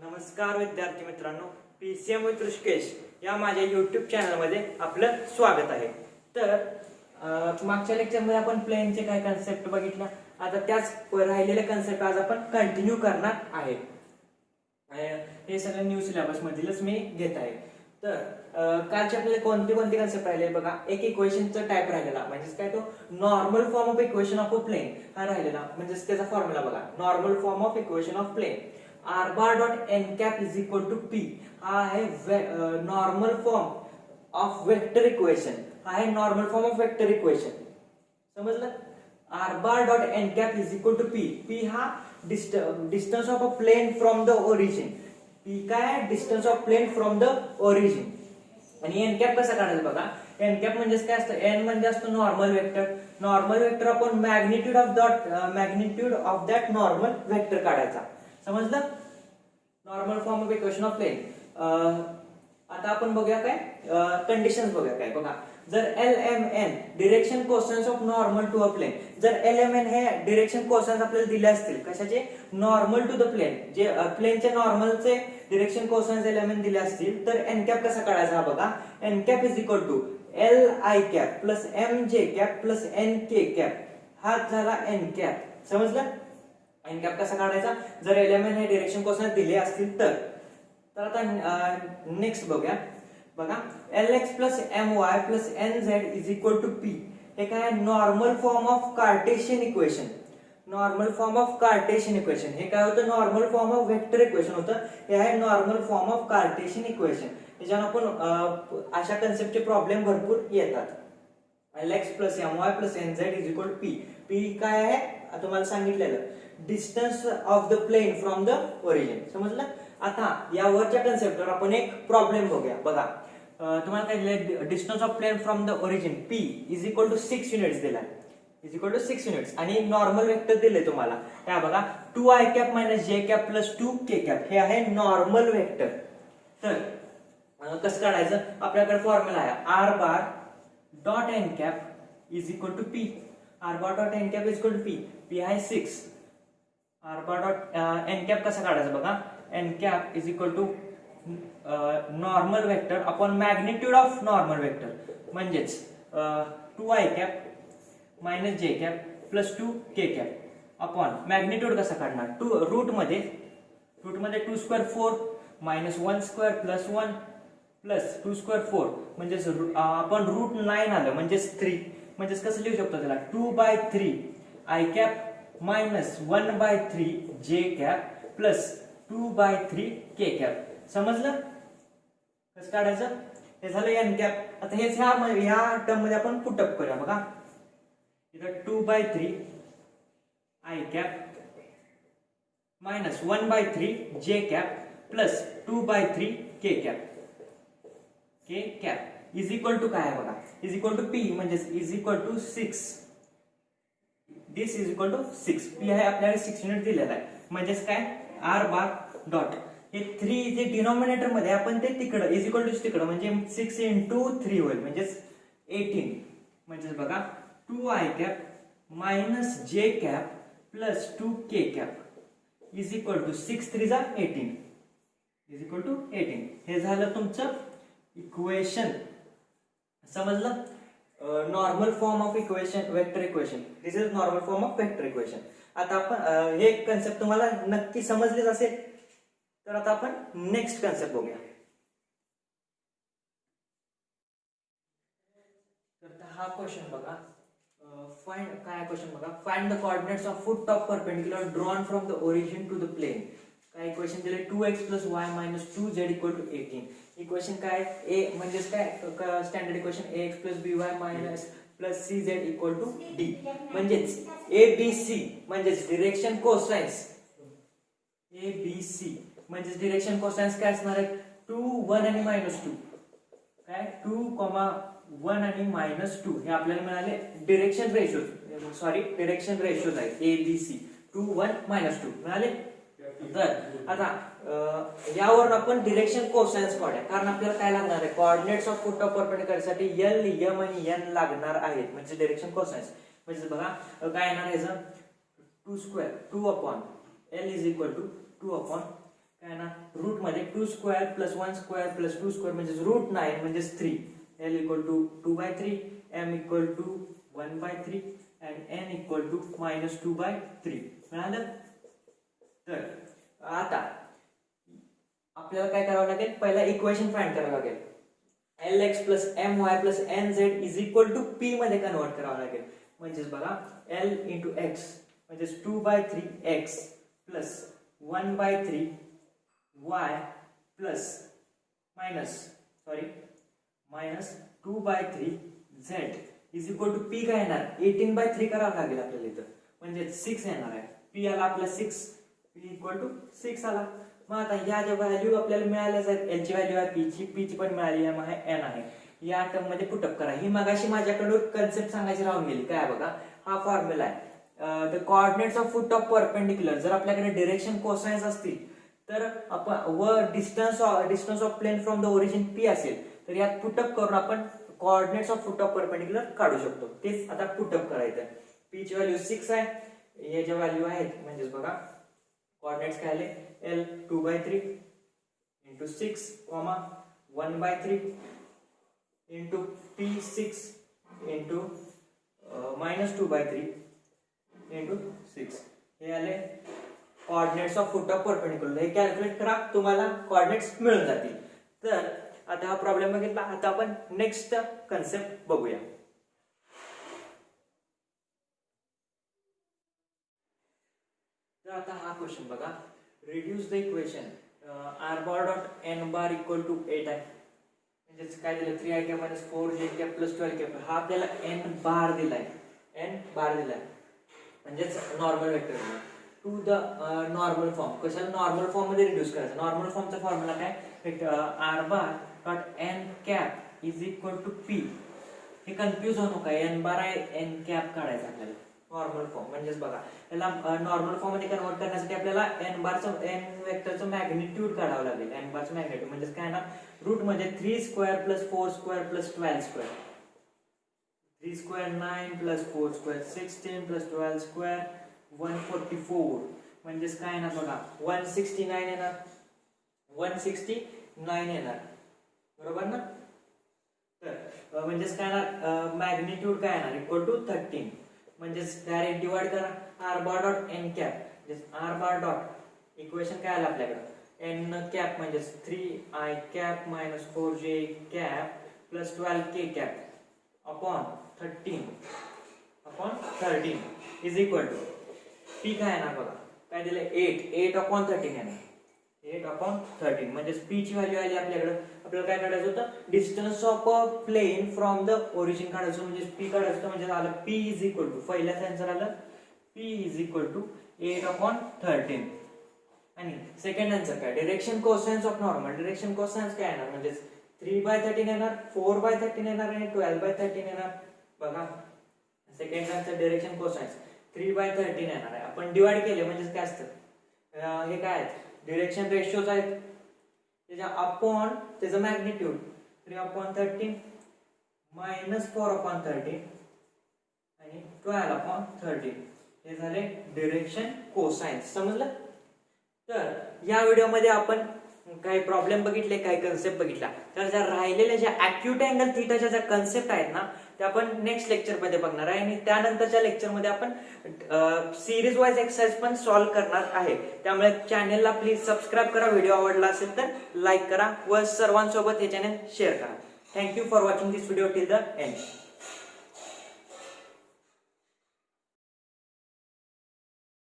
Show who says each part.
Speaker 1: नमस्कार विद्यार्थी मित्रांनो, पीसीएम विथ ऋषिकेश या माझ्या यूट्यूब चॅनलमध्ये आपलं स्वागत आहे. तर मागच्या लेक्चरमध्ये आपण प्लेनचे काय कन्सेप्ट बघितला. आता त्याच राहिलेले कन्सेप्ट आज आपण कंटिन्यू करणार आहे. हे सगळं न्यू सिलेबस मधीलच मी घेत आहे. तर कालचे आपल्याला कोणते कोणते कन्सेप्ट राहिले बघा. एक इक्वेशनचा टाइप राहिलेला, म्हणजे काय तो normal form of equation of a plane हा राहिलेला. म्हणजे त्याचा फॉर्म्युला बघा, normal form of equation of plane r bar dot n cap is equal to p. हा आहे normal form of vector equation. हा आहे normal form of vector equation. समजलं? r bar dot n cap is equal to p. p हा distance of a plane from the origin. p काय? Distance of plane from the origin. आणि n cap कसा काढायचा बघा. n cap म्हणजे काय असतं? n म्हणजे असतो नॉर्मल वेक्टर. नॉर्मल वेक्टर आपण magnitude of that normal vector काढायचा. समजलं? Normal form of equation of plane. आता आपण बघूया काय कंडिशन्स बघूया काय बघा. जर LMN direction cosines of normal to a plane, जर LMN हे डिरेक्शन कोसाइन्स आपल्याला दिले असतील कशाचे? नॉर्मल टू द प्लेन, जे प्लेनच्या नॉर्मलचे डिरेक्शन कोसाइन्स LMN दिले असतील, तर n कॅप कसा काढायचा हा बघा. n cap is equal to LI cap plus MJ cap plus NK cap. हा झाला n कॅप. समजलं? n कॅप कसा काढायचा जर एलिमेंट हे डिरेक्शन कोसाइन्स दिले असतील तर. तर आता नेक्स्ट बघूया बघा. Lx plus My plus Nz is equal to p. हे काय? Normal form of Cartesian equation. Normal form of Cartesian equation हे काय होतं? Normal form of vector equation होतं. हे आहे normal form of Cartesian equation. याच्यानं आपण अशा कन्सेप्टचे प्रॉब्लेम भरपूर येतात. Lx plus My plus Nz is equal to p. p काय आहे तुम्हाला सांगितलेलं, distance of the plane from the origin. समजलं? आता यावरच्या कन्सेप्टवर आपण एक प्रॉब्लेम बघूया बघा. तुम्हाला काय दिलंय? Distance of plane from the origin p is equal to 6 units दिलाय. इज इक्वल टू 6 युनिट्स आणि नॉर्मल वेक्टर दिले तुम्हाला. काय बघा, 2i cap minus j cap plus 2k cap. हे आहे नॉर्मल वेक्टर. तर कसं काढायचं? आपल्याकडे फॉर्म्युला आहे r bar dot n cap is equal to p. r bar dot n cap is equal to p. p आहे 6. r bar dot n cap कसा काढायचा बघा. n cap is equal to normal vector upon magnitude of normal vector, म्हणजेच 2i cap minus j cap plus 2k cap upon magnitude कसा काढणार? Root मध्ये 2 square 4 minus 1 square plus 1 plus 2 square 4, म्हणजेच आपण route 9 आलं म्हणजेच 3. म्हणजेच कसं लिहू शकतो त्याला? 2/3 i cap minus 1/3 j cap plus 2/3 k cap. समजलं? कसं काढायचं? हे झालं n कॅप. आता हेच ह्या टर्म मध्ये आपण पुटअप करूया बघा. इथं 2/3 i cap minus 1/3 j cap plus 2/3 k cap. k cap is equal to काय आहे बघा? इज इक्वल टू p, म्हणजेच is equal to 6. This is equal to 6. p आहे आपल्याला 6 युनिट दिलेला आहे. म्हणजेच काय? r बार डॉट हे 3 जे डिनॉमिनेटर मध्ये आपण ते तिकडं इज इक्वल टू तिकडं, म्हणजे 6 इंटू 3 होईल, म्हणजेच 18. म्हणजेच बघा 2i cap minus j cap plus 2k cap is equal to 6 3 जा 18 इज इक्वल टू 18. हे झालं तुमचं इक्वेशन. समजलं? Normal form of equation vector equation. This is normal form of vector equation. आता आपण हे कन्सेप्ट तुम्हाला नक्की समजलेच असेल. तर आता आपण नेक्स्ट कन्सेप्ट बघूया. तर हा क्वेश्चन बघा. फाइंड काय क्वेश्चन बघा. Find the coordinates of foot of perpendicular drawn from the origin to the plane. काय इक्वेशन दिले? 2x plus y minus 2z equal to 18. Equation काय? ए म्हणजेच काय? Standard equation ax plus by minus plus cz equal to d. म्हणजेच abc म्हणजेच direction cosines. abc म्हणजेच direction cosines काय असणार आहे? 2 1 आणि -2. काय? 2, 1 आणि -2 हे आपल्याला मिळाले direction ratios. Sorry, direction ratios आहेत abc. 2 1 -2 मिळाले. तर आता यावर आपण डिरेक्शन कोसाइन्स काढूया, कारण आपल्याला काय लागणार आहे? Coordinates of foot of perpendicular साठी l, m आणि n लागणार आहेत. म्हणजे डिरेक्शन कोसाइन्स म्हणजे बघा काय येणार आहे? 2 square 2 upon l is equal to 2 upon काय ना रूट मध्ये 2 square plus 1 square plus 2 square म्हणजे रूट 9 म्हणजे 3. L equal to 2/3, M equal to 1/3 and N equal to -2/3. मिळालं. तर आता आपल्याला काय करावं लागेल, पहिला इक्वेशन फाइंड करावं लागेल. Lx plus My plus Nz is equal to P मध्ये कन्वर्ट करावं लागेल. म्हणजेच बघा L इंटू x म्हणजेच 2/3x plus 1/3 y plus minus 2/3 z is equal to P काय येणार 18/3 करावं लागेल आपल्याला इथं. म्हणजे 6 येणार आहे. P आला आपला 6, P इक्वल टू 6 आला. मग आता ह्या ज्या व्हॅल्यू आपल्याला मिळाल्याच आहेत, L ची व्हॅल्यू आहे P ची पण मिळाली, M आहे N आहे, या टर्म मध्ये पुटअप करा. ही मगाशी माझ्याकडून कन्सेप्ट सांगायची राहून गेली. काय बघा हा फॉर्म्युला आहे, the coordinates of foot of perpendicular. जर आपल्याकडे डायरेक्शन कोसाइन्स असतील तर आपण व distance of plane from the origin P असेल तर यात पुटअप करून आपण coordinates of foot of perpendicular काढू शकतो. तेच आता पुटअप करायचं. P ची व्हॅल्यू 6 आहे, या ज्या व्हॅल्यू आहेत म्हणजेच बघा कोऑर्डिनेट्स काय आले L 2/3 into 6, 1/3 into P6 into -2/3 into 6. हे आले coordinates of foot of perpendicular. हे कॅल्क्युलेट करा, तुम्हाला कोऑर्डिनेट्स मिळून जातील. तर आता हा प्रॉब्लेम बघितला. आता आपण नेक्स्ट कन्सेप्ट बघूया. तर आता हा क्वेश्चन बघा, reduce the equation r bar dot n bar equal to 8 आहे. म्हणजेच काय दिलं 3i cap minus 4j cap plus 12 cap. हा आपल्याला n बार दिलाय, म्हणजेच नॉर्मल वेक्टर दिला टू द नॉर्मल फॉर्म. कशाला नॉर्मल फॉर्म मध्ये रिड्यूस करायचं. नॉर्मल फॉर्मचा फॉर्म्युला काय r bar dot n cap is equal to p. हे कन्फ्यूज होऊ नका, n बार आहे n cap काढायचं आपल्याला. नॉर्मल फॉर्म म्हणजेच बघा याला नॉर्मल फॉर्म मध्ये कन्वर्ट करण्यासाठी आपल्याला n बारचं n वेक्टरचं मॅग्निट्यूड काढावं लागेल. n बारचं मॅग्निट्यूड म्हणजेच काय ना रूट मध्ये 3 square plus 4 square plus 12 square, 3 square 9 plus 4 square 16 plus 12 square 144. म्हणजेच काय ना बघा 169 येणार, 169 येणार, बरोबर ना. तर म्हणजेच काय ना मॅग्निट्यूड काय येणार इक्वल टू 13. म्हणजेच डायरेक्ट डिवाइड करा r bar dot n cap. म्हणजे r bar dot इक्वेशन काय आलं आपल्याकडे n cap म्हणजेच 3i cap minus 4j cap plus 12k cap upon 13 is equal to p काय येणार बघा काय दिले 8 upon 13 येणार, 8 upon 13. म्हणजे p ची व्हॅल्यू आली आपल्याकडे. आपल्याला काय काढायचं होतं distance of a plane from the origin काढायचं. म्हणजे p काढायचं होतं. म्हणजे आलं p इज इक्वल टू पहिल्याच आन्सर आलं p is equal to 8 upon 13. आणि सेकंड आन्सर काय direction cosines of normal. Direction cosines काय येणार म्हणजे 3/13 येणार, 4/13 येणार आणि 12/13 येणार. बघा सेकंड आन्सर डायरेक्शन कोसाइन्स 3/13 येणार आहे. आपण डिवाइड केले म्हणजे काय असतं हे काय आहेत डिरेक्शन रेशियोज आहेत, त्याच्या अपॉन त्याचं मॅग्निट्यूड 3/13 मायनस 4/13 आणि 12/13. हे झाले डिरेक्शन कोसाइन्स. समजलं. तर या व्हिडिओमध्ये आपण काही प्रॉब्लेम बघितले, काही कन्सेप्ट बघितला. तर ज्या राहिलेल्या ज्या ॲक्यूट अँगल थीटाच्या ज्या कन्सेप्ट आहेत ना ते आपण नेक्स्ट लेक्चर मध्ये बघणार आहे. आणि त्यानंतरच्या लेक्चर मध्ये आपण सिरीज वाईज एक्सरसाइज पण सॉल्व्ह करणार आहे. त्यामुळे चॅनलला प्लीज सबस्क्राईब करा. व्हिडिओ आवडला असेल तर लाईक करा व सर्वांसोबत हे चॅनल शेअर करा. Thank you for watching this video till the end.